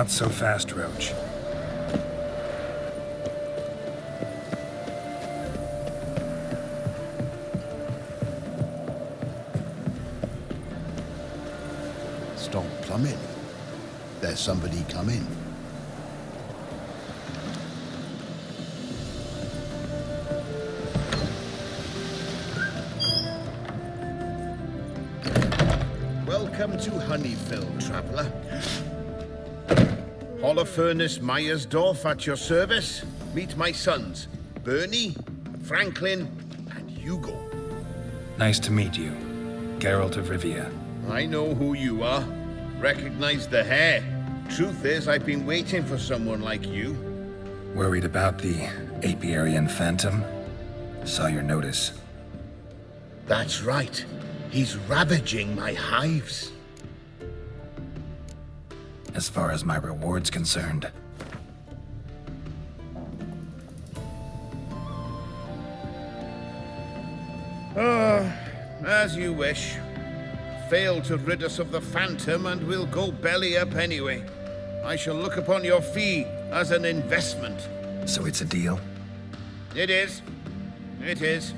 Not so fast, Roach. Stop plumbing. There's somebody coming. Welcome to Honeyfield, traveller. Holofernes Meyersdorf at your service. Meet my sons, Bernie, Franklin, and Hugo. Nice to meet you, Geralt of Rivia. I know who you are. Recognize the hair. Truth is, I've been waiting for someone like you. Worried about the Apiarian Phantom? Saw your notice. That's right. He's ravaging my hives. As far as my reward's concerned. As you wish. Fail to rid us of the Phantom and we'll go belly up anyway. I shall look upon your fee as an investment. So it's a deal? It is. It is.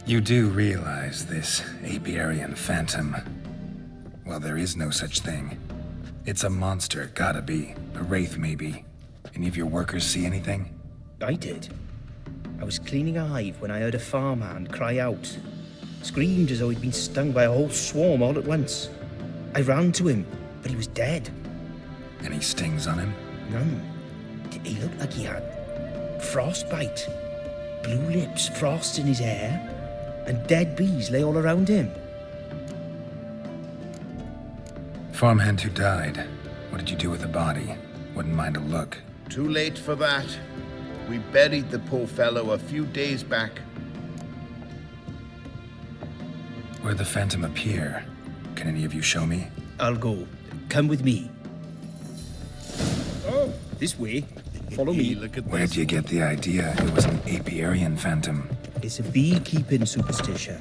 You do realize this Apiarian Phantom, well, there is no such thing. It's a monster, gotta be. A wraith, maybe. Any of your workers see anything? I did. I was cleaning a hive when I heard a farmhand cry out. Screamed as though he'd been stung by a whole swarm all at once. I ran to him, but he was dead. Any stings on him? None. He looked like he had frostbite. Blue lips, frost in his hair, and dead bees lay all around him. Farmhand who died. What did you do with the body? Wouldn't mind a look. Too late for that. We buried the poor fellow a few days back. Where'd the Phantom appear? Can any of you show me? I'll go. Come with me. Oh, this way. Follow me. Look at Where'd you get the idea it was an Apiarian Phantom? It's a beekeeping superstition.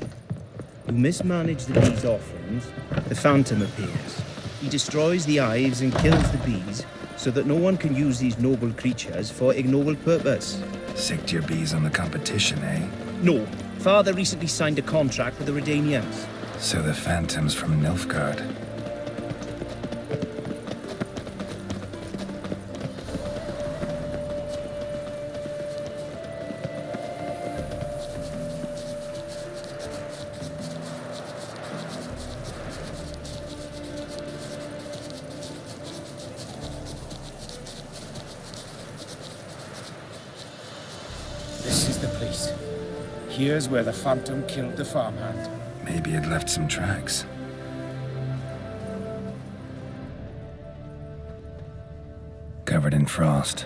You mismanage the bees' offerings, the Phantom appears. He destroys the hives and kills the bees, so that no one can use these noble creatures for ignoble purpose. Sicked your bees on the competition, eh? No. Father recently signed a contract with the Redanians. So the Phantom's from Nilfgaard. This is the place. Here's where the Phantom killed the farmhand. Maybe it left some tracks. Covered in frost.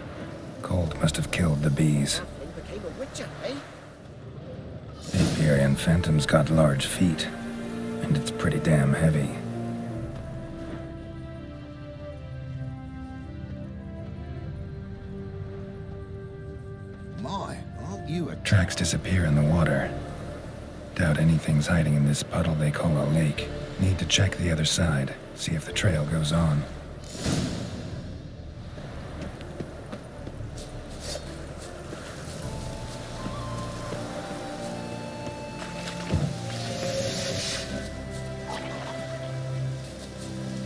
Cold must have killed the bees. The Apiarian Phantom's got large feet, and it's pretty damn heavy. My, aren't you a... Tracks disappear in the water. Doubt anything's hiding in this puddle they call a lake. Need to check the other side, see if the trail goes on.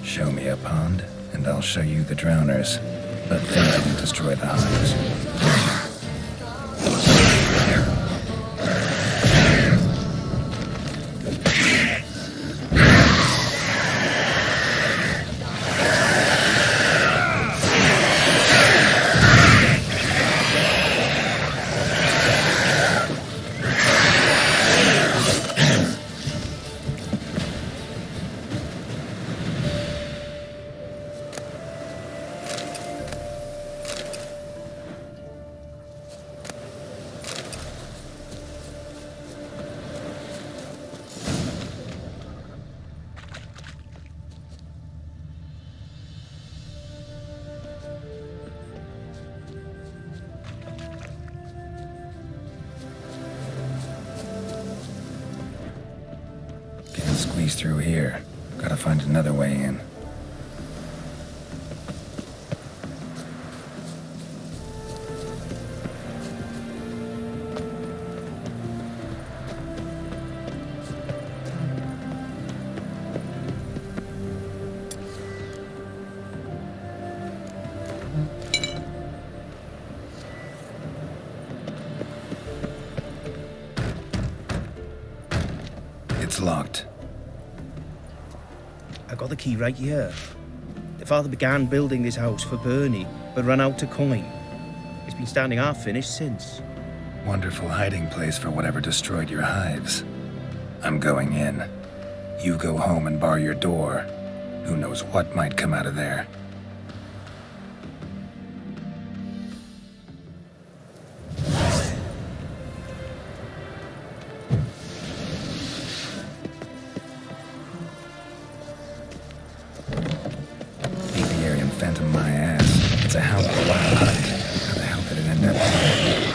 Show me a pond, and I'll show you the drowners. But they didn't destroy the hives. Can't squeeze through here. Gotta find another way in. locked. I got the key right here. The father began building this house for Bernie, but ran out of coin. It's been standing half finished since. Wonderful hiding place for whatever destroyed your hives. I'm going in. You go home and bar your door. Who knows what might come out of there. Apiarian Phantom my ass. It's a hound of the wild hunt. How the hell did it end up here?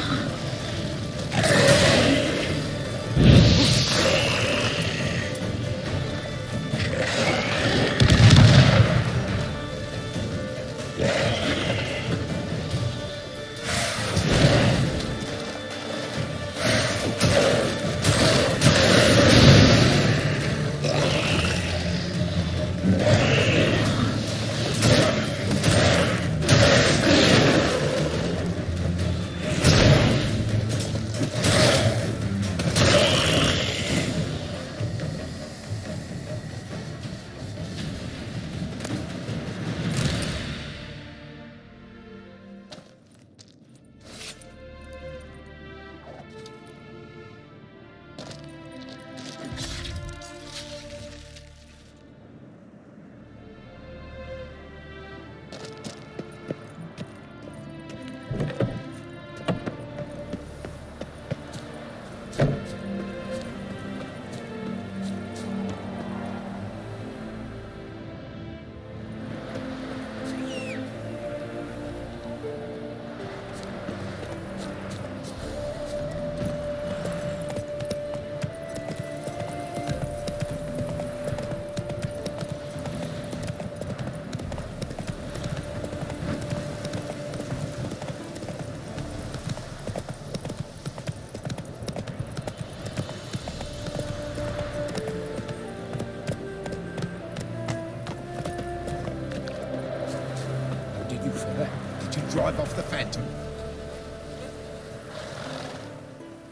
Drive off the Phantom.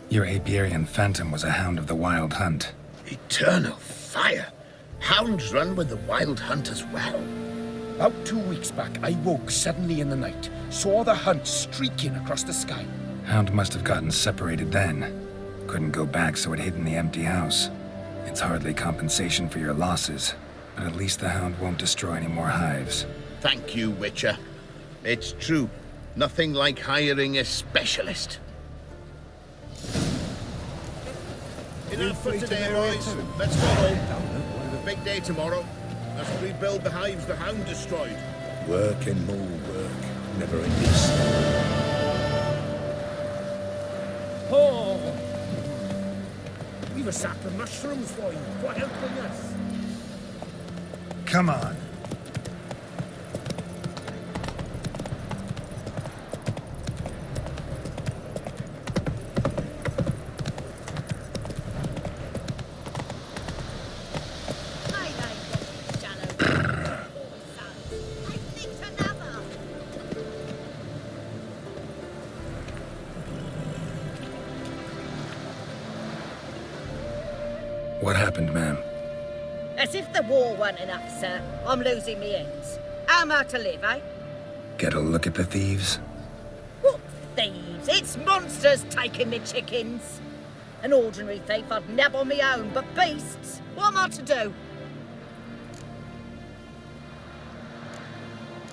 Your Apiarian Phantom was a hound of the wild hunt. Eternal fire! Hounds run with the wild hunt as well. About 2 weeks back, I woke suddenly in the night, saw the hunt streaking across the sky. Hound must have gotten separated then. Couldn't go back, so it hid in the empty house. It's hardly compensation for your losses, but at least the hound won't destroy any more hives. Thank you, Witcher. It's true. Nothing like hiring a specialist. Enough for today, boys. Let's go home. The big day tomorrow. Let's rebuild the hives the hound destroyed. Work and more work. Never ending. Oh! We've a sack of mushrooms for you, for helping us. Come on. What happened, ma'am? As if the war weren't enough, sir. I'm losing me ends. How am I to live, eh? Get a look at the thieves? What thieves? It's monsters taking me chickens. An ordinary thief I'd nab on me own, but beasts? What am I to do?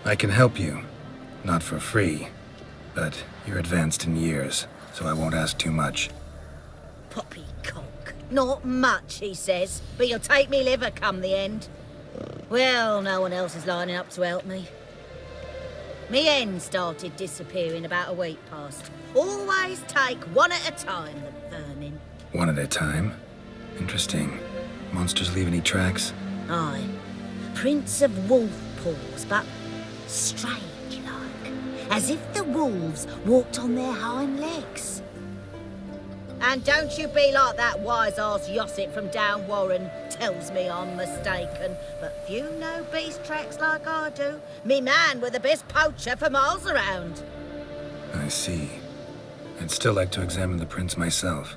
I can help you. Not for free. But you're advanced in years, so I won't ask too much. Poppycock. Not much, he says, but you'll take me liver come the end. Well, no one else is lining up to help me. Me hen started disappearing about a week past. Always take one at a time, the vermin. One at a time? Interesting. Monsters leave any tracks? Aye. Prints of wolf paws, but strange-like. As if the wolves walked on their hind legs. And don't you be like that wise-ass Yossip from down Warren tells me I'm mistaken. But few know beast tracks like I do. Me man were the best poacher for miles around. I see. I'd still like to examine the prints myself.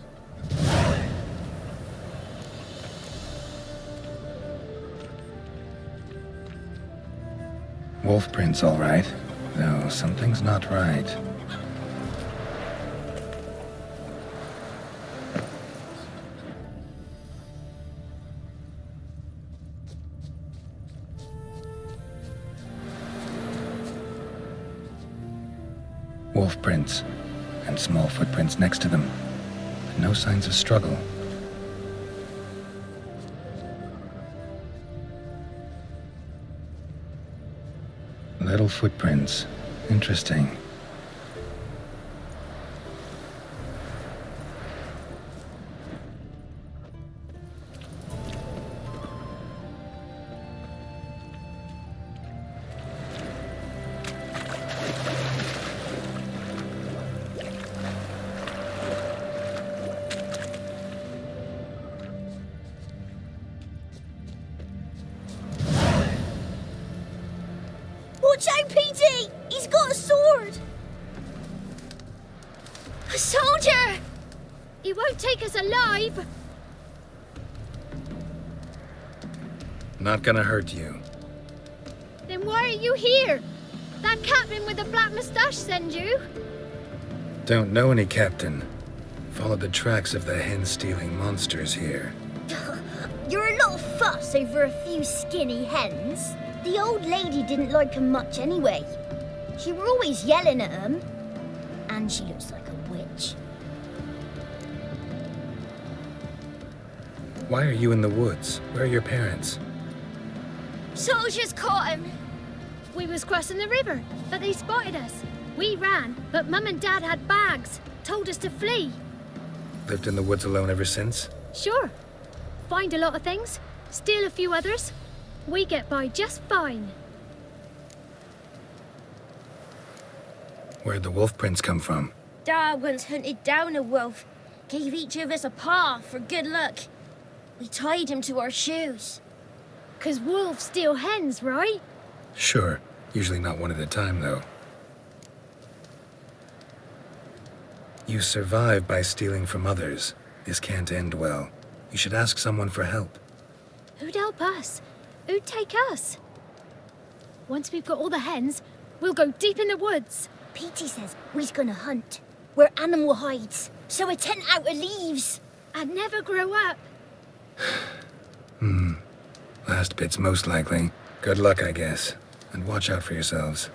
Wolf prints, all right. No, something's not right. Wolf prints, and small footprints next to them, but no signs of struggle. Little footprints. Interesting. Watch out, Petey! He's got a sword! A soldier! He won't take us alive! Not gonna hurt you. Then why are you here? That captain with the black moustache send you? Don't know any captain. Followed the tracks of the hen-stealing monsters here. You're a lot of fuss over a few skinny hens. The old lady didn't like 'em much anyway. She were always yelling at 'em. And she looks like a witch. Why are you in the woods? Where are your parents? Soldiers caught him. We was crossing the river, but they spotted us. We ran, but Mum and Dad had bags. Told us to flee. Lived in the woods alone ever since? Sure. Find a lot of things, steal a few others. We get by just fine. Where'd the wolf prints come from? Dad once hunted down a wolf. Gave each of us a paw for good luck. We tied him to our shoes. 'Cause wolves steal hens, right? Sure. Usually not one at a time, though. You survive by stealing from others. This can't end well. You should ask someone for help. Who'd help us? Who'd take us? Once we've got all the hens, we'll go deep in the woods. Petey says we's gonna hunt. Where animal hides. So a tent out of leaves. And never grow up. Last bit's most likely. Good luck, I guess. And watch out for yourselves.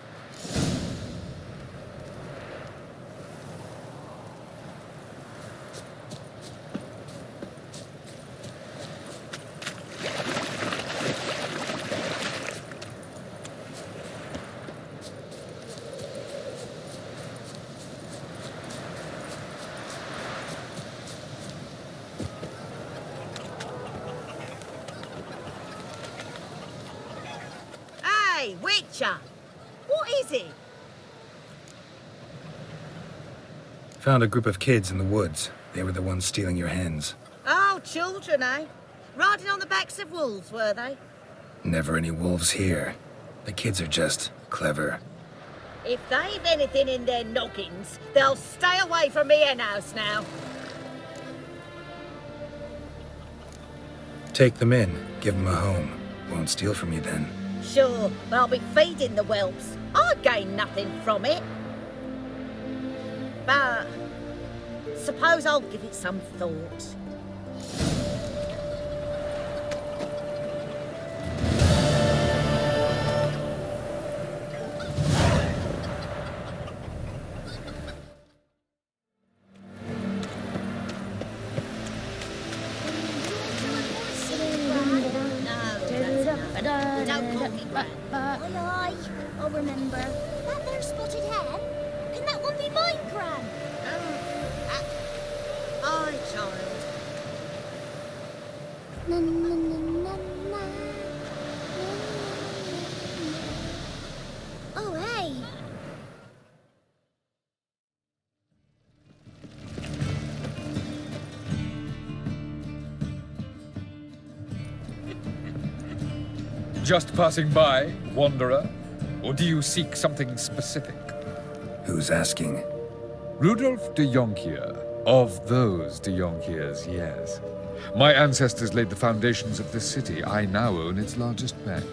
Hey, Witcher! What is it? Found a group of kids in the woods. They were the ones stealing your hens. Oh, children, eh? Riding on the backs of wolves, were they? Never any wolves here. The kids are just clever. If they've anything in their noggins, they'll stay away from me hen house now. Take them in. Give them a home. Won't steal from you then. Sure, but I'll be feeding the whelps. I gain nothing from it. But suppose I'll give it some thought. Aye, I'll remember. That there spotted hen? Can that one be mine, Gran? Aye, child. Na, na, na, na, na. Oh, hey. Just passing by, wanderer? Or do you seek something specific? Who's asking? Rudolf de Jonkier. Of those de Jonkiers, yes. My ancestors laid the foundations of this city. I now own its largest bank.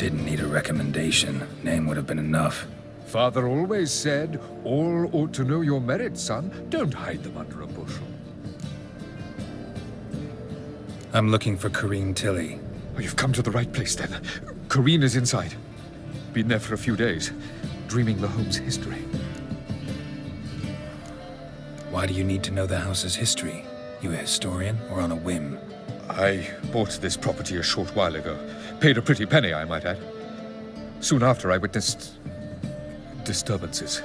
Didn't need a recommendation. Name would have been enough. Father always said, all ought to know your merits, son. Don't hide them under a bushel. I'm looking for Corrine Tilly. Oh, you've come to the right place, then. Corrine is inside. Been there for a few days, dreaming the home's history. Why do you need to know the house's history? You a historian or on a whim? I bought this property a short while ago. Paid a pretty penny, I might add. Soon after, I witnessed disturbances.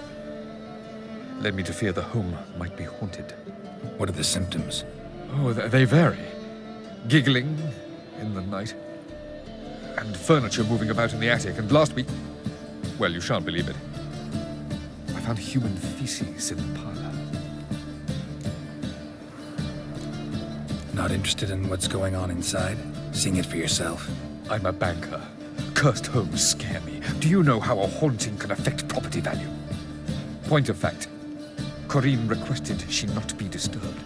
Led me to fear the home might be haunted. What are the symptoms? Oh, they vary. Giggling in the night. And furniture moving about in the attic. And last week, well, you shan't believe it, I found human feces in the parlor. Not interested in what's going on inside? Seeing it for yourself? I'm a banker. Cursed homes scare me. Do you know how a haunting can affect property value? Point of fact, Corrine requested she not be disturbed.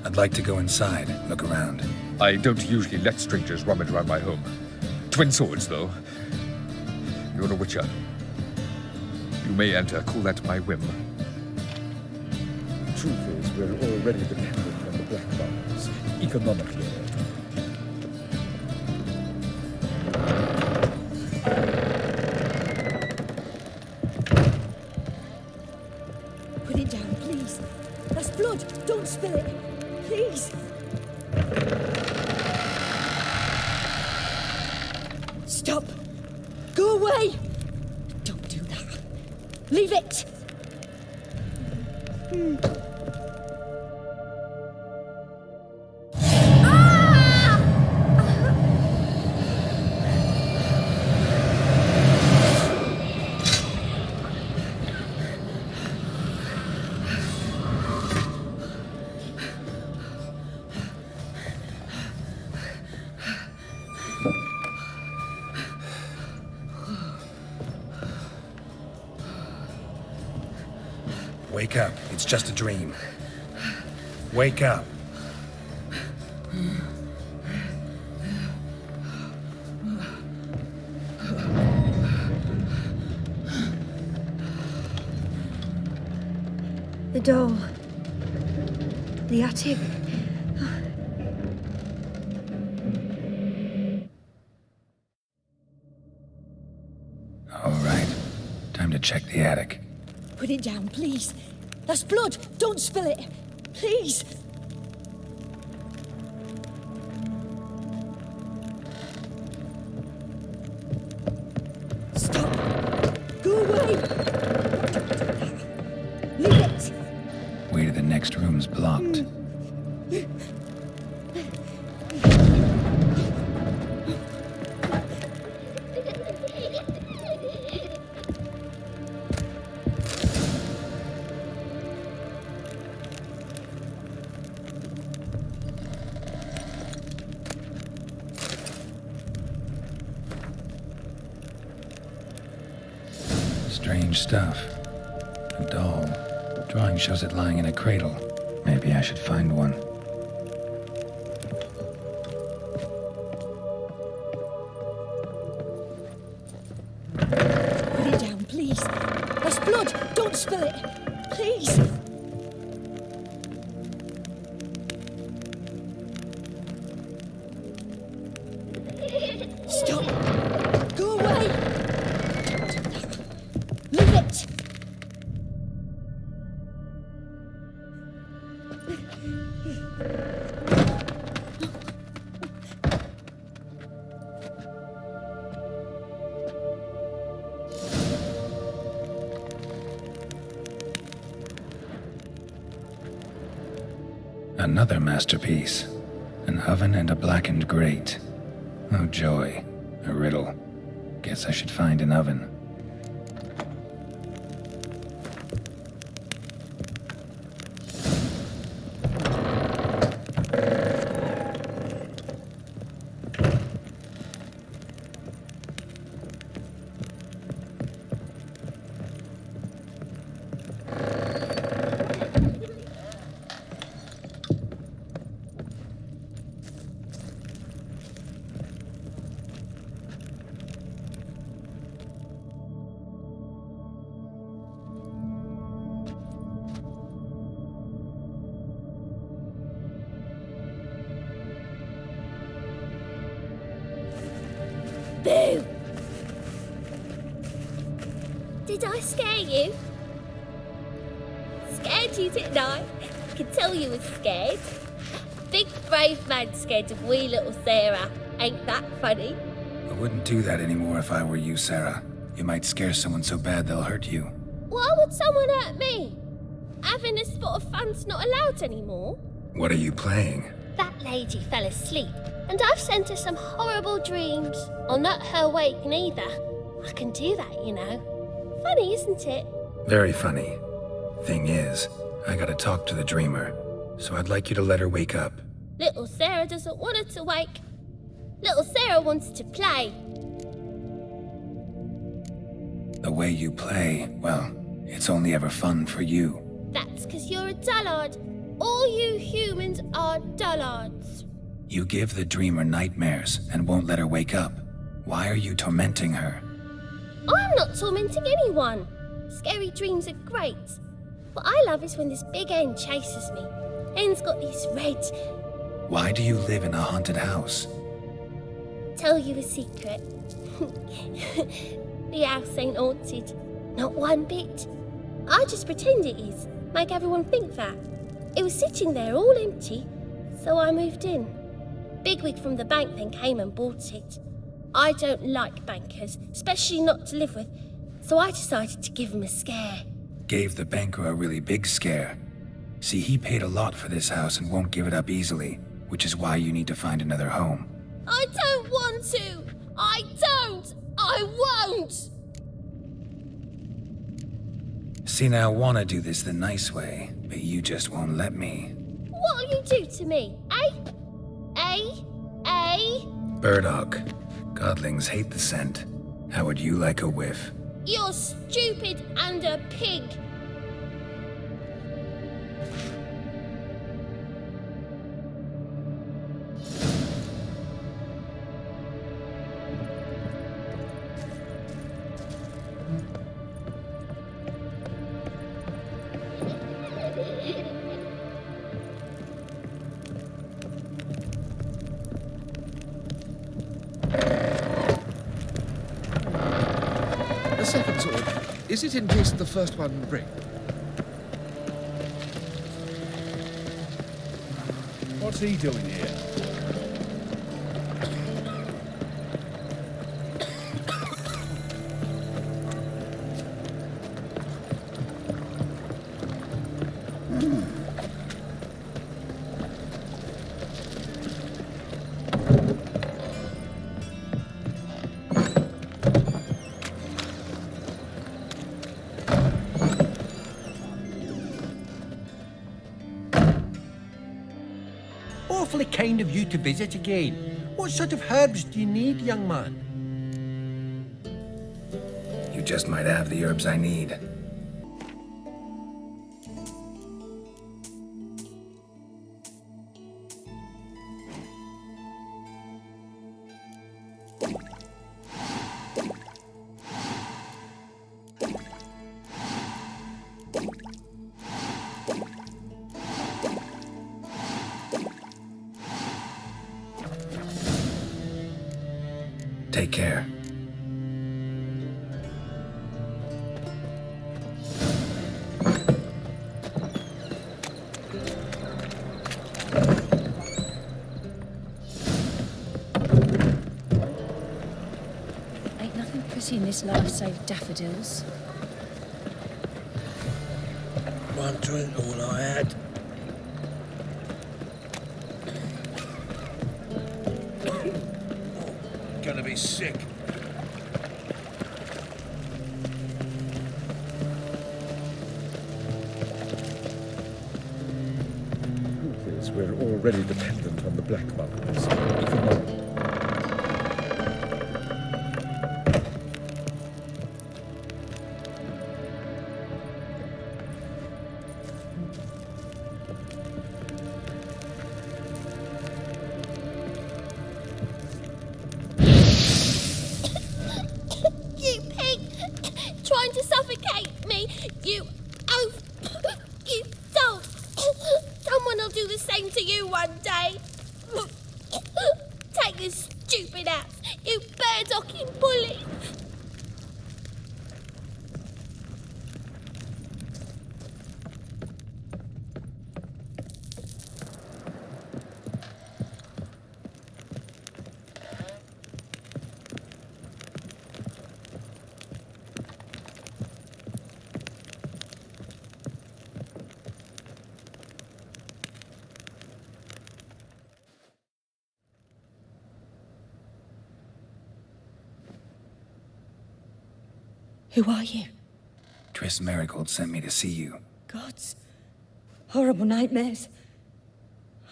I'd like to go inside, look around. I don't usually let strangers rummage around my home. Twin swords, though. You're a witcher. You may enter, call that my whim. The truth is, we're already dependent on the black bars, economically. Put it down, please. That's blood. Don't spill it. Please. Stop. Go away. Don't do that. Leave it. Wake up. It's just a dream. Wake up. The doll. The attic. All right. Time to check the attic. Put it down, please. That's blood. Don't spill it. Please. Stop. Go away. Leave it. Way to the next room's blocked. Strange stuff. A doll. Drawing shows it lying in a cradle. Maybe I should find one. Put it down, please. That's blood. Don't spill it. Please. Stop. Go away. Leave it. Another masterpiece. An oven and a blackened grate. Oh joy. A riddle. Guess I should find an oven. Did I scare you? Scared you, didn't I? I could tell you was scared. Big brave man scared of wee little Sarah. Ain't that funny? I wouldn't do that anymore if I were you, Sarah. You might scare someone so bad they'll hurt you. Why would someone hurt me? Having a spot of fun's not allowed anymore. What are you playing? That lady fell asleep, and I've sent her some horrible dreams. I'll not her wake neither. I can do that, you know. Funny, isn't it? Very funny. Thing is, I gotta talk to the dreamer, so I'd like you to let her wake up. Little Sarah doesn't want her to wake. Little Sarah wants to play. The way you play, well, it's only ever fun for you. That's 'cause you're a dullard. All you humans are dullards. You give the dreamer nightmares and won't let her wake up. Why are you tormenting her? I'm not tormenting anyone. Scary dreams are great. What I love is when this big hen chases me. Hen's got these red... Why do you live in a haunted house? Tell you a secret. The house ain't haunted. Not one bit. I just pretend it is. Make everyone think that. It was sitting there all empty, so I moved in. Bigwig from the bank then came and bought it. I don't like bankers, especially not to live with, so I decided to give him a scare. Gave the banker a really big scare. See, he paid a lot for this house and won't give it up easily, which is why you need to find another home. I don't want to! I don't! I won't! See, now I want to do this the nice way, but you just won't let me. What'll you do to me, eh? Burdock. Godlings hate the scent. How would you like a whiff? You're stupid and a pig. The second sword, is it encased in the first one ring? What's he doing here? Awfully kind of you to visit again. What sort of herbs do you need, young man? You just might have the herbs I need. Take care. Ain't nothing pretty in this life save daffodils. One drink, all I had. Gonna be sick. Truth is, we're already dependent on the black markets. Economic. You pig! Trying to suffocate me! You don't! Someone will do the same to you one day! Take this stupid axe, you bear-docking bully! Who are you? Triss Marigold sent me to see you. Gods. Horrible nightmares.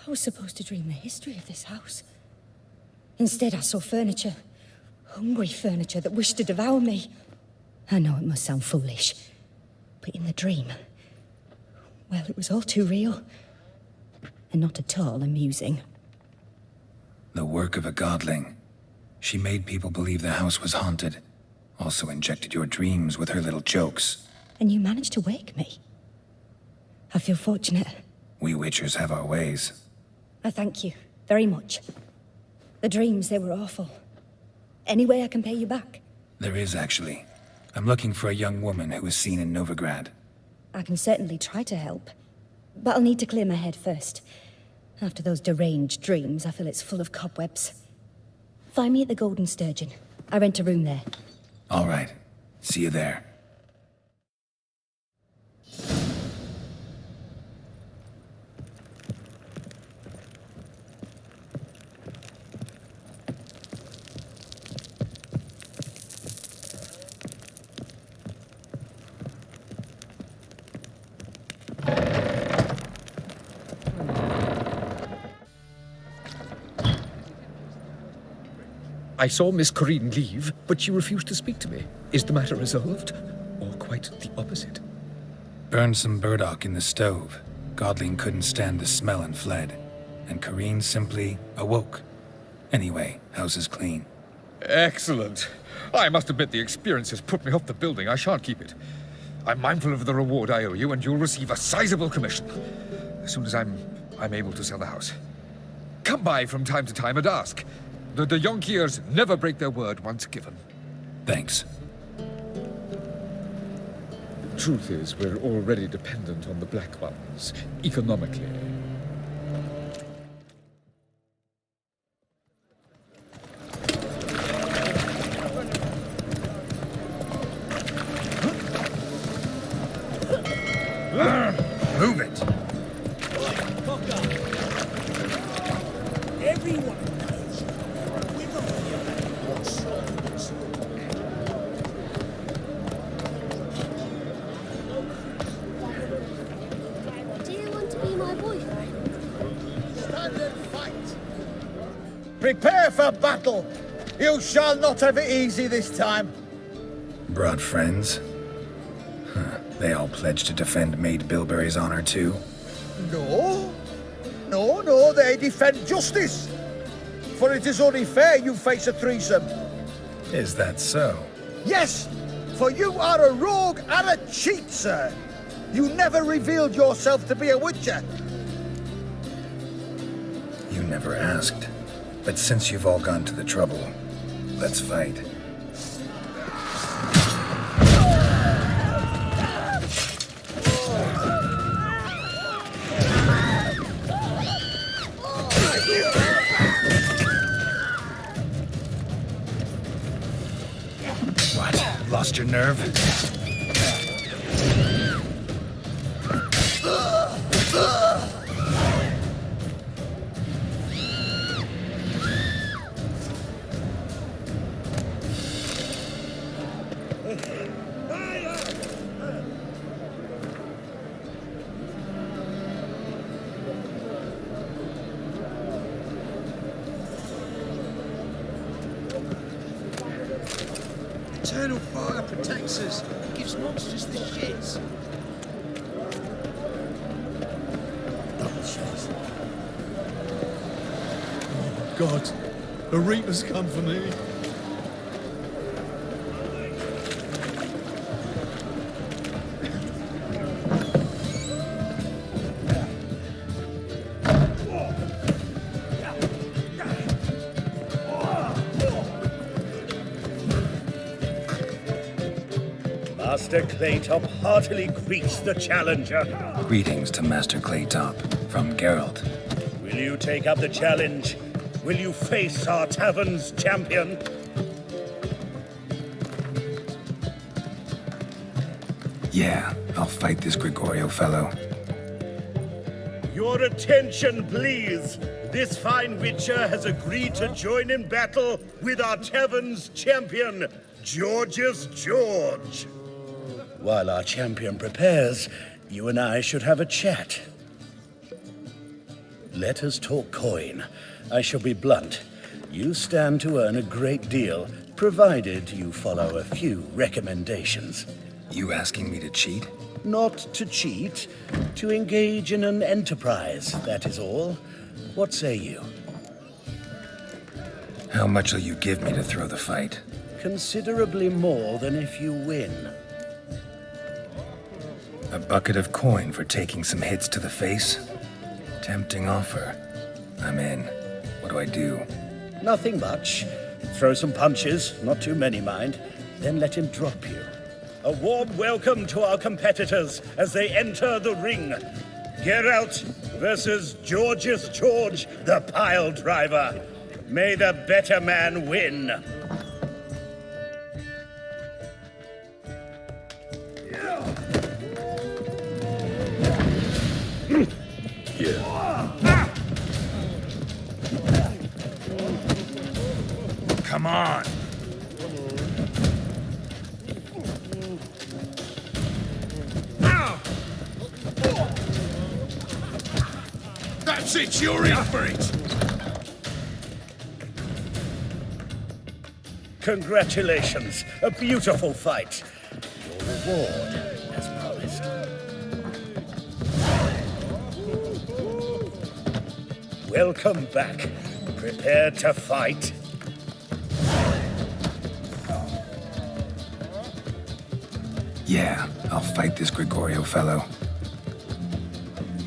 I was supposed to dream the history of this house. Instead, I saw furniture. Hungry furniture that wished to devour me. I know it must sound foolish, but in the dream, well, it was all too real. And not at all amusing. The work of a godling. She made people believe the house was haunted. Also injected your dreams with her little jokes. And you managed to wake me. I feel fortunate. We witchers have our ways. I thank you very much. The dreams, they were awful. Any way I can pay you back? There is, actually. I'm looking for a young woman who was seen in Novigrad. I can certainly try to help. But I'll need to clear my head first. After those deranged dreams, I feel it's full of cobwebs. Find me at the Golden Sturgeon. I rent a room there. All right. See you there. I saw Miss Corinne leave, but she refused to speak to me. Is the matter resolved? Or quite the opposite? Burned some burdock in the stove. Godling couldn't stand the smell and fled. And Corinne simply awoke. Anyway, house is clean. Excellent. I must admit the experience has put me off the building. I shan't keep it. I'm mindful of the reward I owe you, and you'll receive a sizable commission. As soon as I'm able to sell the house. Come by from time to time and ask. The Yonkiers never break their word once given. Thanks. The truth is, we're already dependent on the Black Ones, economically. Move it! Everyone! Prepare for battle! You shall not have it easy this time. Brought friends? Huh. They all pledged to defend Maid Bilberry's honor too? No. No, they defend justice. For it is only fair you face a threesome. Is that so? Yes, for you are a rogue and a cheat, sir. You never revealed yourself to be a witcher. You never asked. But since you've all gone to the trouble, let's fight. What? Lost your nerve? Eternal fire protects us. It gives monsters the shits. Double shots. Oh, God. A Reaper's come for me. Master Claytop heartily greets the challenger. Greetings to Master Claytop from Geralt. Will you take up the challenge? Will you face our tavern's champion? Yeah, I'll fight this Gregorio fellow. Your attention, please. This fine witcher has agreed to join in battle with our tavern's champion, George's George. While our champion prepares, you and I should have a chat. Let us talk coin. I shall be blunt. You stand to earn a great deal, provided you follow a few recommendations. You asking me to cheat? Not to cheat, to engage in an enterprise, that is all. What say you? How much will you give me to throw the fight? Considerably more than if you win. A bucket of coin for taking some hits to the face? Tempting offer. I'm in. What do I do? Nothing much. Throw some punches, not too many, mind, then let him drop you. A warm welcome to our competitors as they enter the ring. Geralt versus George's George, the pile driver. May the better man win. Come on! That's it, you're in for it! Congratulations, a beautiful fight. Your reward, as promised. Welcome back. Prepared to fight? Yeah, I'll fight this Gregorio fellow.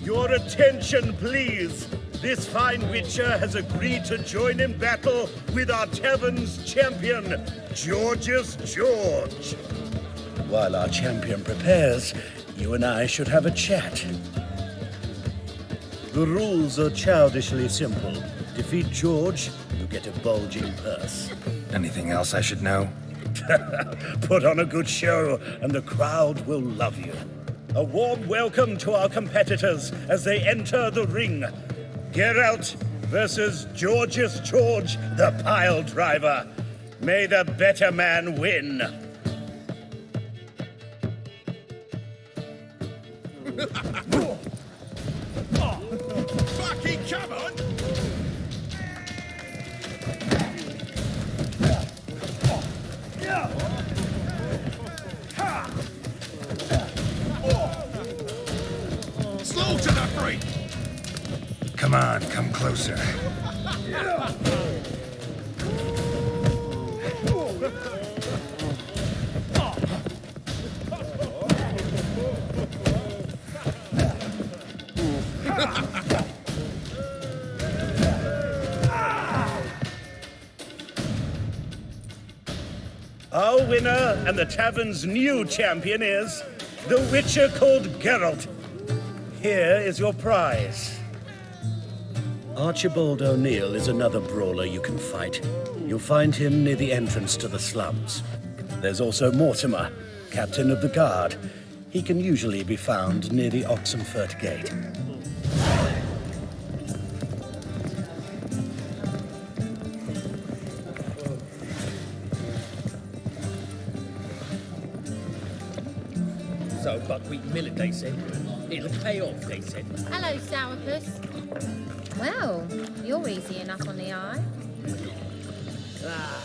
Your attention, please. This fine witcher has agreed to join in battle with our tavern's champion, George's George. While our champion prepares, you and I should have a chat. The rules are childishly simple. Defeat George, you get a bulging purse. Anything else I should know? Put on a good show, and the crowd will love you. A warm welcome to our competitors as they enter the ring. Geralt versus George's George, the pile driver. May the better man win. Fucking come on! Slaughter the freak! Come on, come closer. Our winner and the tavern's new champion is the Witcher called Geralt. Here is your prize. Archibald O'Neill is another brawler you can fight. You'll find him near the entrance to the slums. There's also Mortimer, captain of the guard. He can usually be found near the Oxenfurt Gate. So, buckwheat millet, they said. It'll pay off, they said. Hello, Sourpuss. Well, you're easy enough on the eye. Ah,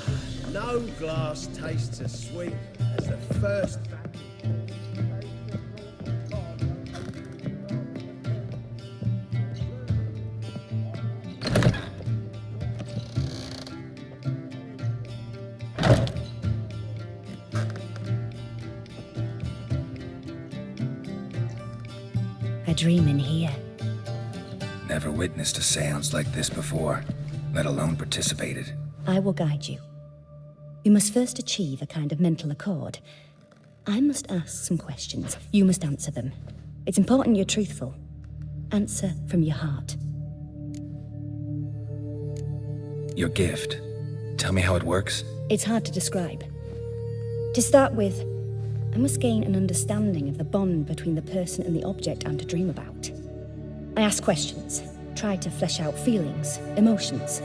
no glass tastes as sweet as the first. A dream in here. Never witnessed a seance like this before, let alone participated. I will guide you. You must first achieve a kind of mental accord. I must ask some questions. You must answer them. It's important you're truthful. Answer from your heart. Your gift. Tell me how it works. It's hard to describe. To start with, I must gain an understanding of the bond between the person and the object I'm to dream about. I ask questions, try to flesh out feelings, emotions.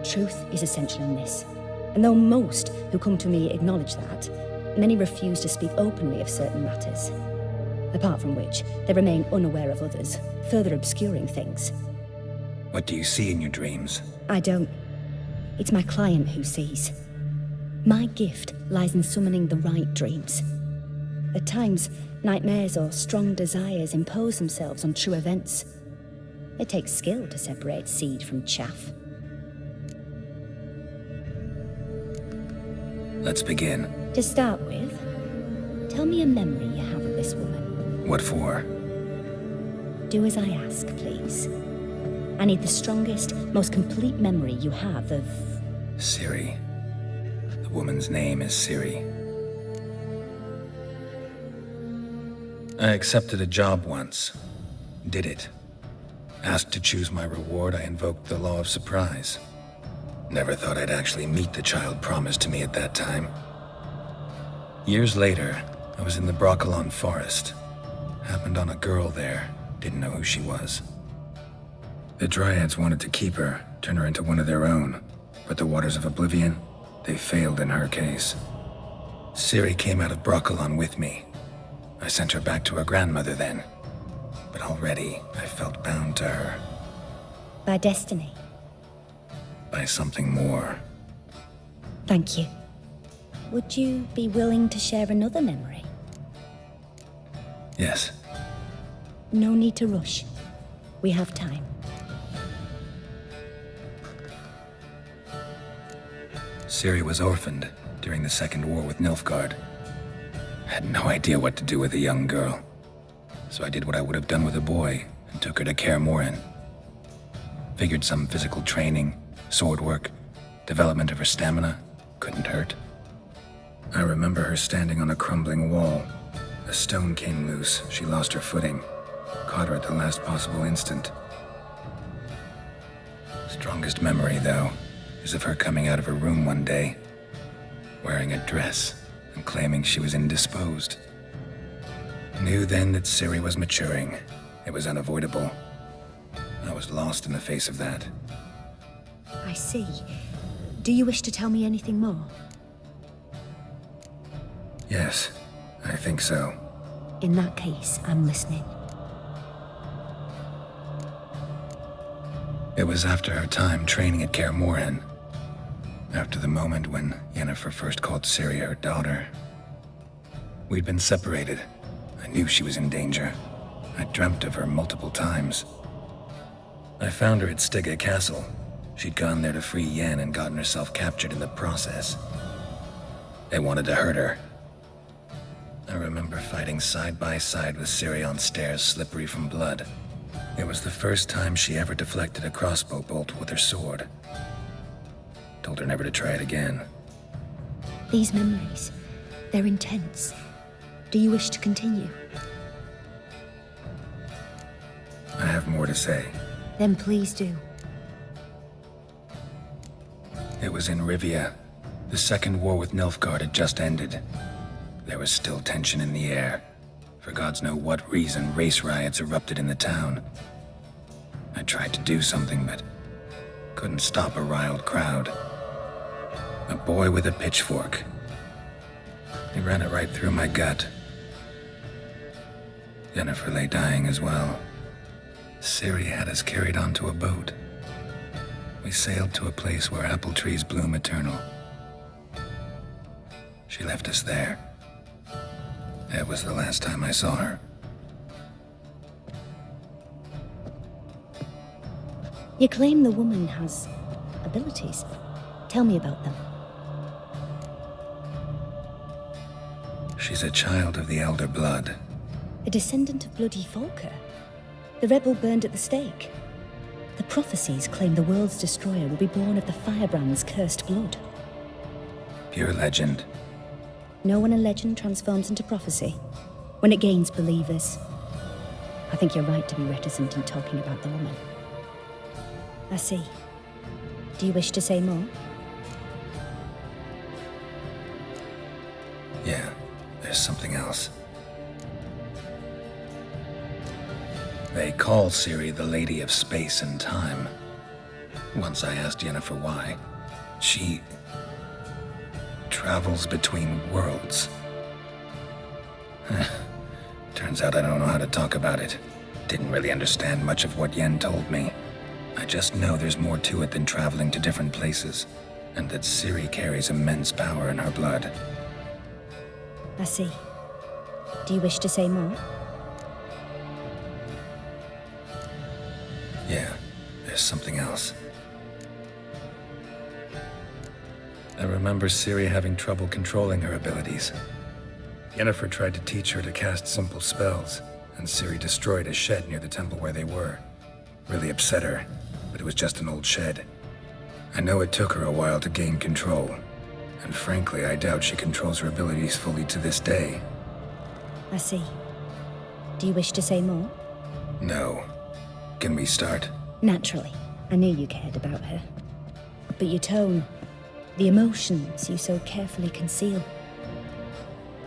Truth is essential in this. And though most who come to me acknowledge that, many refuse to speak openly of certain matters. Apart from which, they remain unaware of others, further obscuring things. What do you see in your dreams? I don't. It's my client who sees. My gift lies in summoning the right dreams. At times, nightmares or strong desires impose themselves on true events. It takes skill to separate seed from chaff. Let's begin. To start with, tell me a memory you have of this woman. What for? Do as I ask, please. I need the strongest, most complete memory you have of... Ciri. The woman's name is Ciri. I accepted a job once. Did it. Asked to choose my reward, I invoked the law of surprise. Never thought I'd actually meet the child promised to me at that time. Years later, I was in the Broccolon forest. Happened on a girl there. Didn't know who she was. The Dryads wanted to keep her, turn her into one of their own. But the Waters of Oblivion, they failed in her case. Ciri came out of Broccolon with me. I sent her back to her grandmother then. But already, I felt bound to her. By destiny. By something more. Thank you. Would you be willing to share another memory? Yes. No need to rush. We have time. Ciri was orphaned during the Second War with Nilfgaard. Had no idea what to do with a young girl. So I did what I would have done with a boy and took her to Kaer Morhen. Figured some physical training, sword work, development of her stamina couldn't hurt. I remember her standing on a crumbling wall. A stone came loose, she lost her footing. Caught her at the last possible instant. Strongest memory, though, is of her coming out of her room one day, wearing a dress and claiming she was indisposed. Knew then that Ciri was maturing. It was unavoidable. I was lost in the face of that. I see. Do you wish to tell me anything more? Yes, I think so. In that case, I'm listening. It was after her time training at Kaer Morhen. After the moment when Yennefer first called Ciri her daughter. We'd been separated. I knew she was in danger. I dreamt of her multiple times. I found her at Stygga Castle. She'd gone there to free Yen and gotten herself captured in the process. They wanted to hurt her. I remember fighting side by side with Ciri on stairs slippery from blood. It was the first time she ever deflected a crossbow bolt with her sword. Told her never to try it again. These memories, they're intense. Do you wish to continue? I have more to say. Then please do. It was in Rivia. The Second War with Nilfgaard had just ended. There was still tension in the air. For gods know what reason, race riots erupted in the town. I tried to do something, but couldn't stop a riled crowd. A boy with a pitchfork. He ran it right through my gut. Yennefer lay dying as well. Ciri had us carried onto a boat. We sailed to a place where apple trees bloom eternal. She left us there. That was the last time I saw her. You claim the woman has abilities. Tell me about them. She's a child of the Elder Blood. A descendant of bloody Volker. The rebel burned at the stake. The prophecies claim the world's destroyer will be born of the firebrand's cursed blood. Pure legend. Know when a legend transforms into prophecy? When it gains believers. I think you're right to be reticent in talking about the woman. I see. Do you wish to say more? Yeah, there's something else. They call Ciri the Lady of Space and Time. Once I asked Yennefer why. She travels between worlds. Turns out I don't know how to talk about it. Didn't really understand much of what Yen told me. I just know there's more to it than traveling to different places, and that Ciri carries immense power in her blood. I see. Do you wish to say more? Yeah, there's something else. I remember Ciri having trouble controlling her abilities. Yennefer tried to teach her to cast simple spells, and Ciri destroyed a shed near the temple where they were. Really upset her, but it was just an old shed. I know it took her a while to gain control, and frankly, I doubt she controls her abilities fully to this day. I see. Do you wish to say more? No. Can we start? Naturally. I knew you cared about her. But your tone, the emotions you so carefully conceal.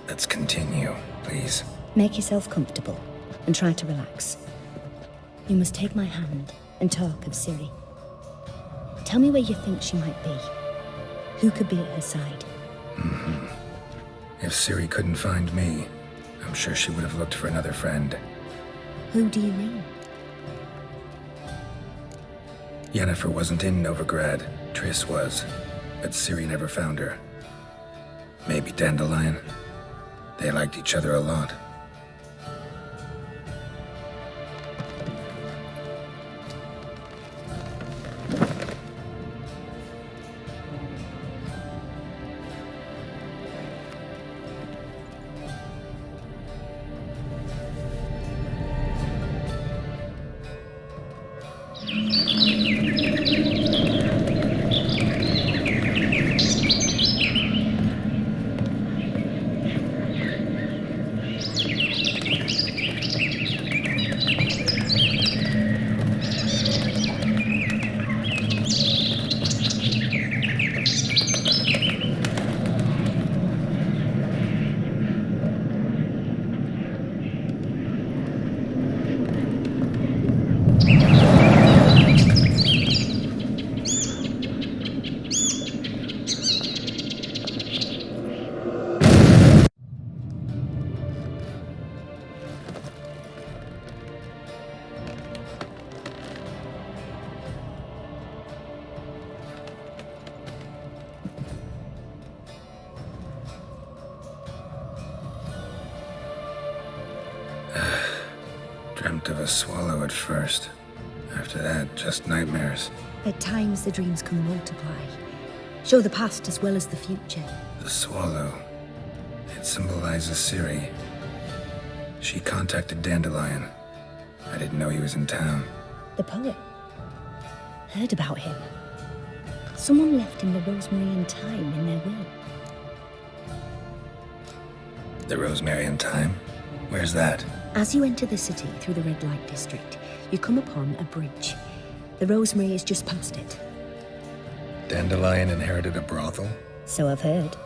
Let's continue, please. Make yourself comfortable and try to relax. You must take my hand and talk of Ciri. Tell me where you think she might be. Who could be at her side? If Ciri couldn't find me, I'm sure she would have looked for another friend. Who do you mean? Yennefer wasn't in Novigrad. Triss was, but Ciri never found her. Maybe Dandelion. They liked each other a lot. Dreamt of a swallow at first. After that, just nightmares. At times the dreams can multiply. Show the past as well as the future. The swallow. It symbolizes Ciri. She contacted Dandelion. I didn't know he was in town. The poet. Heard about him. Someone left him the Rosemary Thyme in their will. The Rosemary Thyme? Where's that? As you enter the city through the red light district, you come upon a bridge. The Rosemary is just past it. Dandelion inherited a brothel? So I've heard.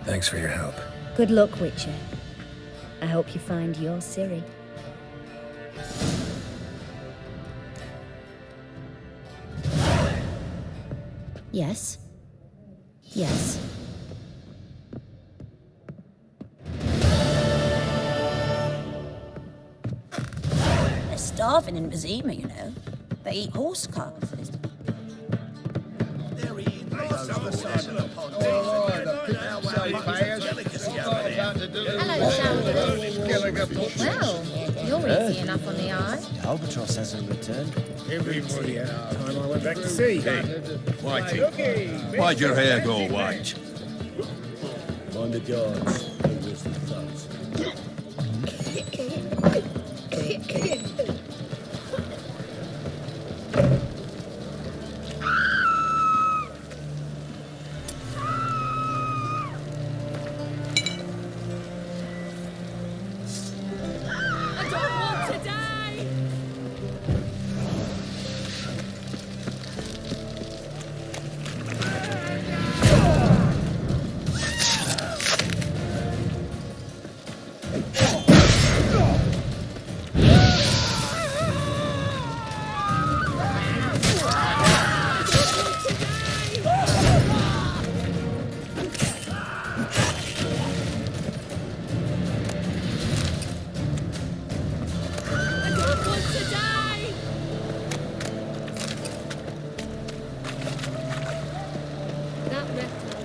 Thanks for your help. Good luck, Witcher. I hope you find your Ciri. Yes. Yes. They're starving in Mazima, you know. They eat horse carcasses. Hello, Shambles. Well, you're easy enough on the eye. Albatross hasn't returned. Everybody had our time I went back to sea. Whitey, why'd your hair go white? Mind the guards. Don't risk the thugs. I don't want to die!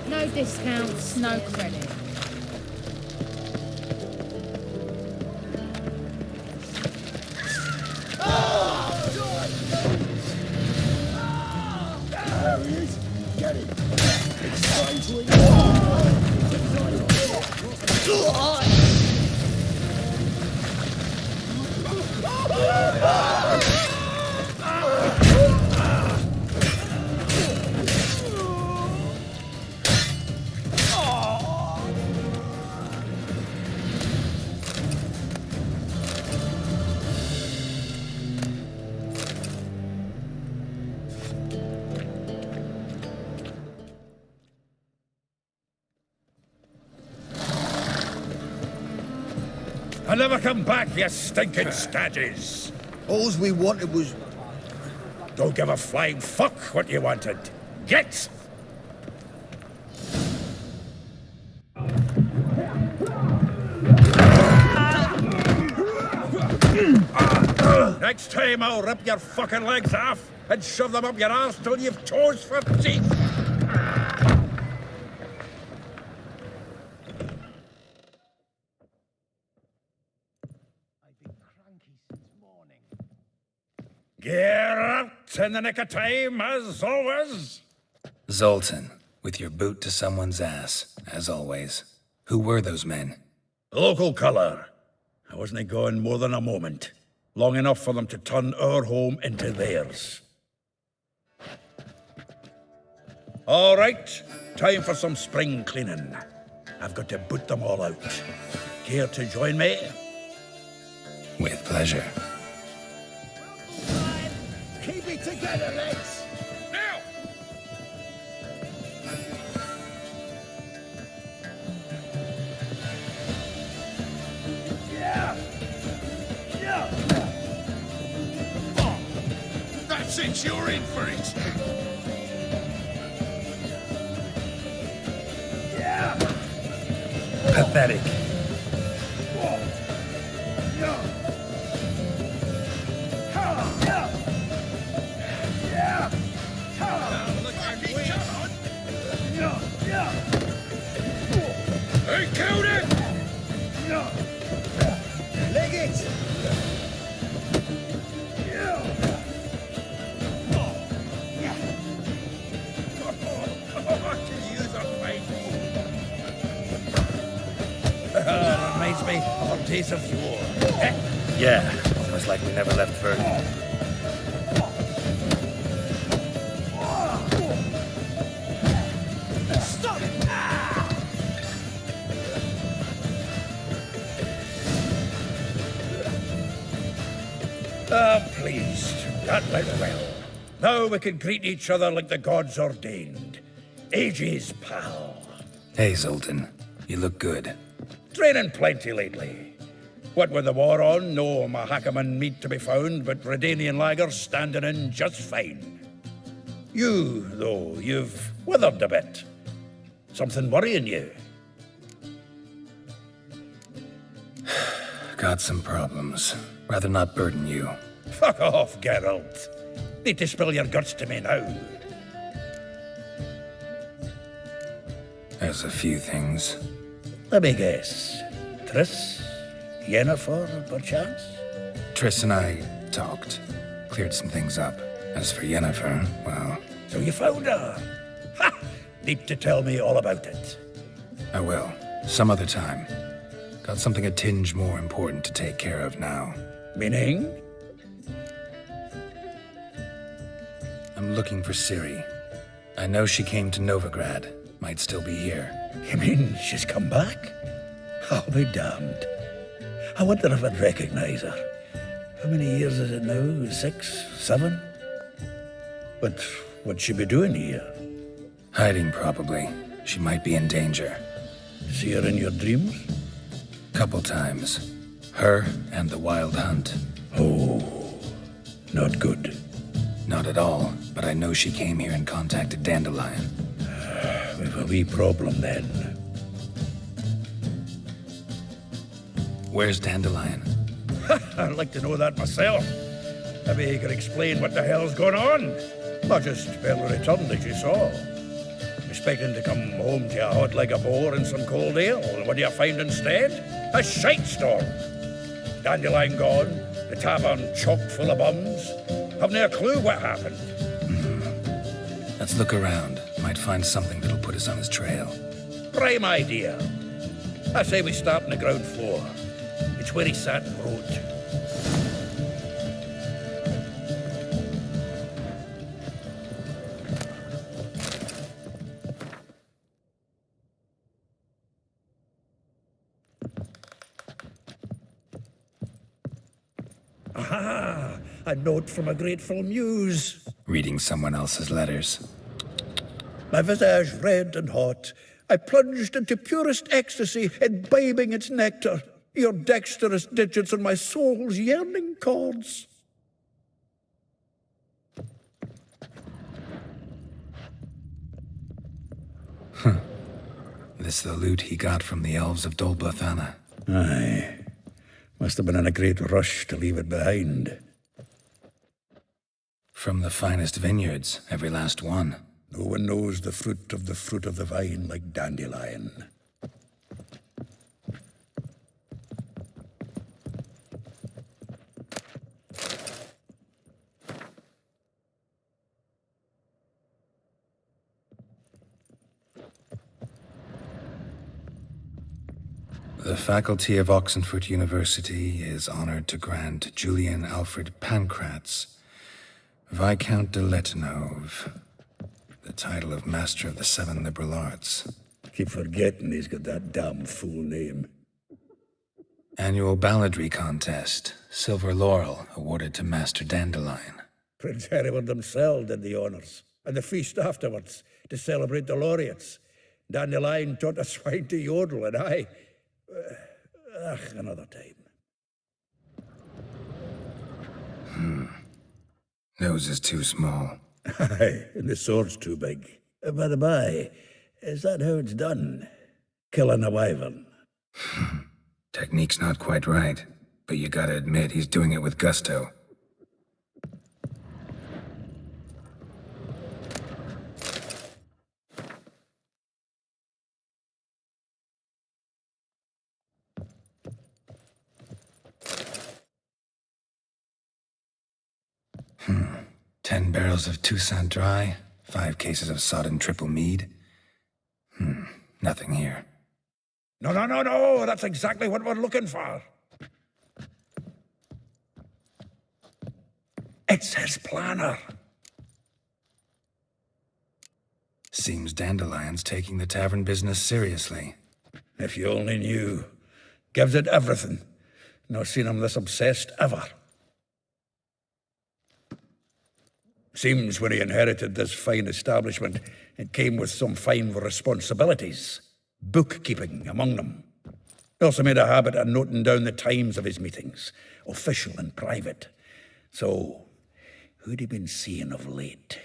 No discounts, no credit. There he is. Get him. It's time to I never come back, you stinking stagges. All we wanted was... Don't give a flying fuck what you wanted. Get! Next time I'll rip your fucking legs off and shove them up your ass till you've toes for teeth. Get out in the nick of time, as always. Zoltan, with your boot to someone's ass, as always. Who were those men? Local colour. I wasn't gone more than a moment. Long enough for them to turn our home into theirs. All right, time for some spring cleaning. I've got to boot them all out. Care to join me? With pleasure. Keep it together, lads! Now! Yeah! Yeah! That's it, you're in for it. Yeah! Pathetic. Hey, killed it! Leg it! Reminds me of our days of yore. Yeah, almost like we never left Verdun. Stop! Pleased. That went well. Now we can greet each other like the gods ordained. Ages, pal. Hey, Zoltan. You look good. Training plenty lately. What with the war on, no Mahakaman meat to be found, but Redanian lagers standing in just fine. You, though, you've withered a bit. Something worrying you? Got some problems. Rather not burden you. Fuck off, Geralt. Need to spill your guts to me now. There's a few things. Let me guess. Triss? Yennefer, perchance? Triss and I talked. Cleared some things up. As for Yennefer, well... So you found her? Ha! Need to tell me all about it. I will. Some other time. Got something a tinge more important to take care of now. Meaning? I'm looking for Ciri. I know she came to Novigrad. Might still be here. You mean she's come back? I'll be damned. I wonder if I'd recognize her. How many years is it now? 6? 7? But what'd she be doing here? Hiding, probably. She might be in danger. See her in your dreams? Couple times. Her and the Wild Hunt. Oh, not good. Not at all, but I know she came here and contacted Dandelion. We've a wee problem then. Where's Dandelion? I'd like to know that myself. Maybe he could explain what the hell's going on. Not just barely returned, as you saw. expecting to come home to a hot like a boar and some cold ale? What do you find instead? A shite storm. Dandelion gone, the tavern chock full of bums. Haven't a clue what happened. Let's look around. Might find something that'll put us on his trail. Prime idea. I say we start on the ground floor. It's where he sat and wrote. Aha! A note from a grateful muse. Reading someone else's letters. My visage red and hot, I plunged into purest ecstasy, imbibing its nectar. Your dexterous digits on my soul's yearning chords. This the loot he got from the elves of Dol Blathanna. Aye. Must have been in a great rush to leave it behind. From the finest vineyards, every last one. No one knows the fruit of the vine like Dandelion. The faculty of Oxenford University is honored to grant Julian Alfred Pancratz, Viscount de Letenove, the title of Master of the Seven Liberal Arts. Keep forgetting he's got that damn fool name. Annual balladry contest, Silver Laurel, awarded to Master Dandelion. Prince Hereward himself did the honours, and the feast afterwards, to celebrate the laureates. Dandelion taught a swine to yodel, and I... another time. Nose is too small. Aye, and the sword's too big. By the by, is that how it's done? Killing a wyvern? Technique's not quite right, but you gotta admit he's doing it with gusto. Hmm. 10 barrels of Toussaint Dry, 5 cases of sodden triple mead. Nothing here. No, no, no, no! That's exactly what we're looking for! It's his planner! Seems Dandelion's taking the tavern business seriously. If you only knew. Gives it everything. Not seen him this obsessed ever. Seems when he inherited this fine establishment, it came with some fine responsibilities. Bookkeeping among them. He also made a habit of noting down the times of his meetings, official and private. So, who'd he been seeing of late?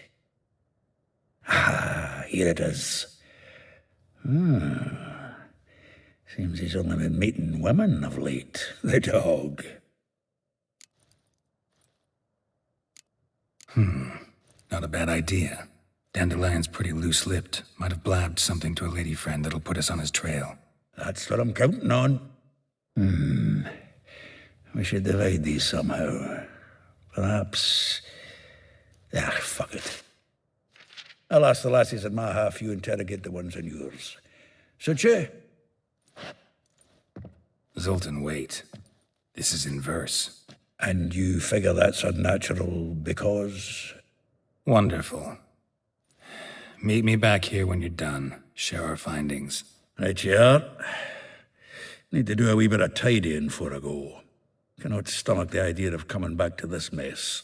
Ah, here it is. Seems he's only been meeting women of late, the dog. Not a bad idea. Dandelion's pretty loose-lipped. Might have blabbed something to a lady friend that'll put us on his trail. That's what I'm counting on. We should divide these somehow. Perhaps... fuck it. I'll ask the lassies in my half, you interrogate the ones in yours. Such you? Zoltan, wait. This is in verse. And you figure that's unnatural because... Wonderful. Meet me back here when you're done. Share our findings. Right you are. Need to do a wee bit of tidying before I go. Cannot stomach the idea of coming back to this mess.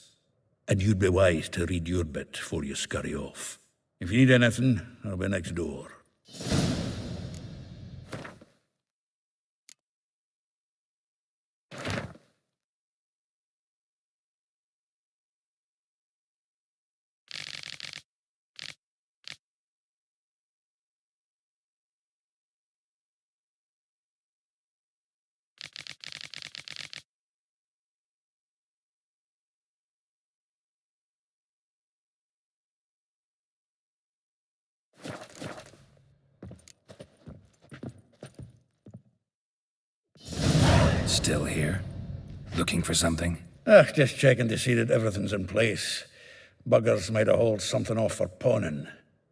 And you'd be wise to read your bit before you scurry off. If you need anything, I'll be next door. Still here? Looking for something? Just checking to see that everything's in place. Buggers might have hauled something off for pawning.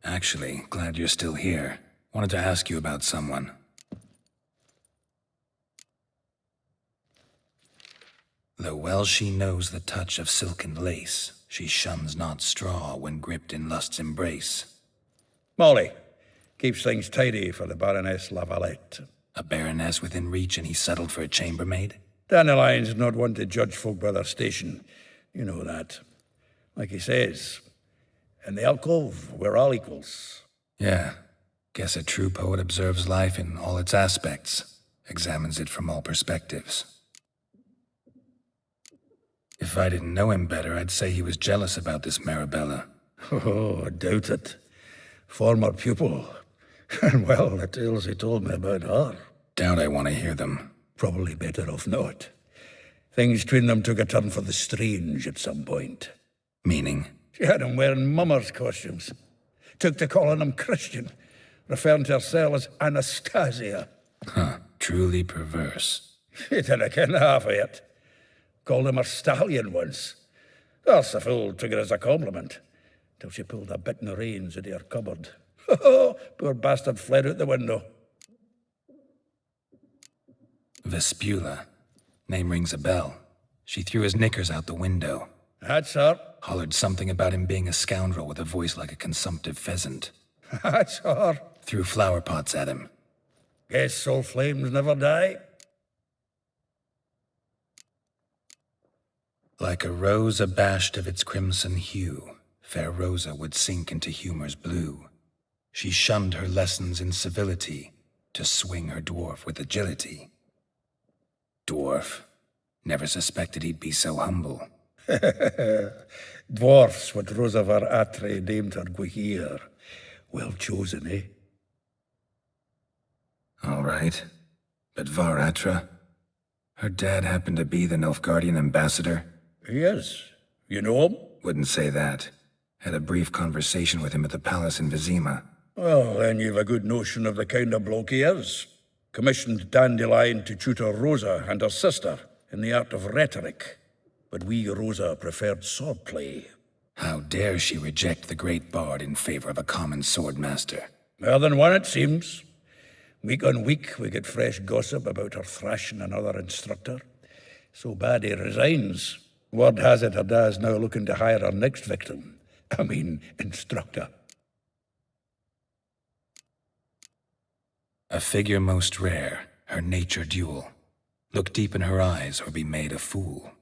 Actually, glad you're still here. Wanted to ask you about someone. Though well she knows the touch of silken lace, she shuns not straw when gripped in lust's embrace. Molly. Keeps things tidy for the Baroness Lavalette. A baroness within reach and he's settled for a chambermaid? Dandelion's not one to judge folk by their station. You know that. Like he says, in the alcove, we're all equals. Yeah. Guess a true poet observes life in all its aspects, examines it from all perspectives. If I didn't know him better, I'd say he was jealous about this Marabella. Oh, I doubt it. Former pupil. And well, the tales he told me about her. Doubt I want to hear them. Probably better off not. Things between them took a turn for the strange at some point. Meaning? She had him wearing mummers' costumes. Took to calling him Christian, referring to herself as Anastasia. Huh, truly perverse. He didn't ken half of it. Called him a stallion once. That's the fool took it as a compliment, till she pulled a bit in the reins into her cupboard. Poor bastard fled out the window. Vespula. Name rings a bell. She threw his knickers out the window. That's her. Hollered something about him being a scoundrel with a voice like a consumptive pheasant. That's her. Threw flower pots at him. Guess soul flames never die. Like a rose abashed of its crimson hue, fair Rosa would sink into humor's blue. She shunned her lessons in civility, to swing her dwarf with agility. Dwarf. Never suspected he'd be so humble. Dwarfs what Rosa var Atre named her Guihir. Well chosen, eh? All right. But Varatra? Her dad happened to be the Nilfgaardian ambassador? He is. You know him? Wouldn't say that. Had a brief conversation with him at the palace in Vizima. Well, then you've a good notion of the kind of bloke he is. Commissioned Dandelion to tutor Rosa and her sister in the art of rhetoric. But we, Rosa, preferred swordplay. How dare she reject the great bard in favor of a common swordmaster? More than one, it seems. Week on week, we get fresh gossip about her thrashing another instructor. So bad he resigns. Word has it her dad's now looking to hire her next victim. I mean, instructor. A figure most rare, her nature dual. Look deep in her eyes or be made a fool.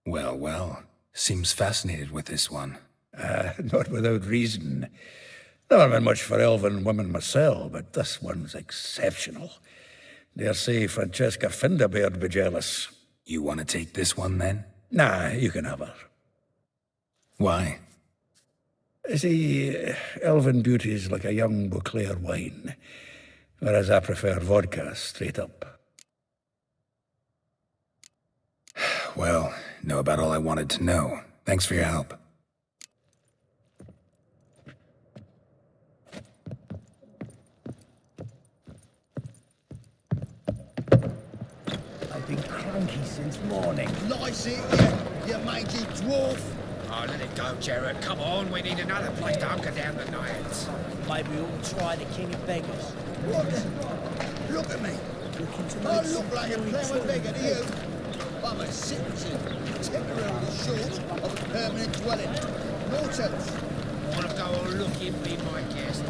Well, well, seems fascinated with this one. Not without reason. Never been much for elven women myself, but this one's exceptional. Dare say Francesca Finderbeard be jealous. You want to take this one, then? Nah, you can have her. Why? See, elven beauty's like a young Beauclair wine, whereas I prefer vodka straight up. Well, know about all I wanted to know. Thanks for your help. I've been cranky since morning. Lice it, you mangy dwarf. Oh, let it go, Jared. Come on, we need another place to hunker down the nights. Maybe we ought to try the King of Beggars. What the? Look at me. I look like a plowing beggar to you. I'm a citizen, temporarily short of a permanent dwelling. Naught else. Want to go on looking, be my guest.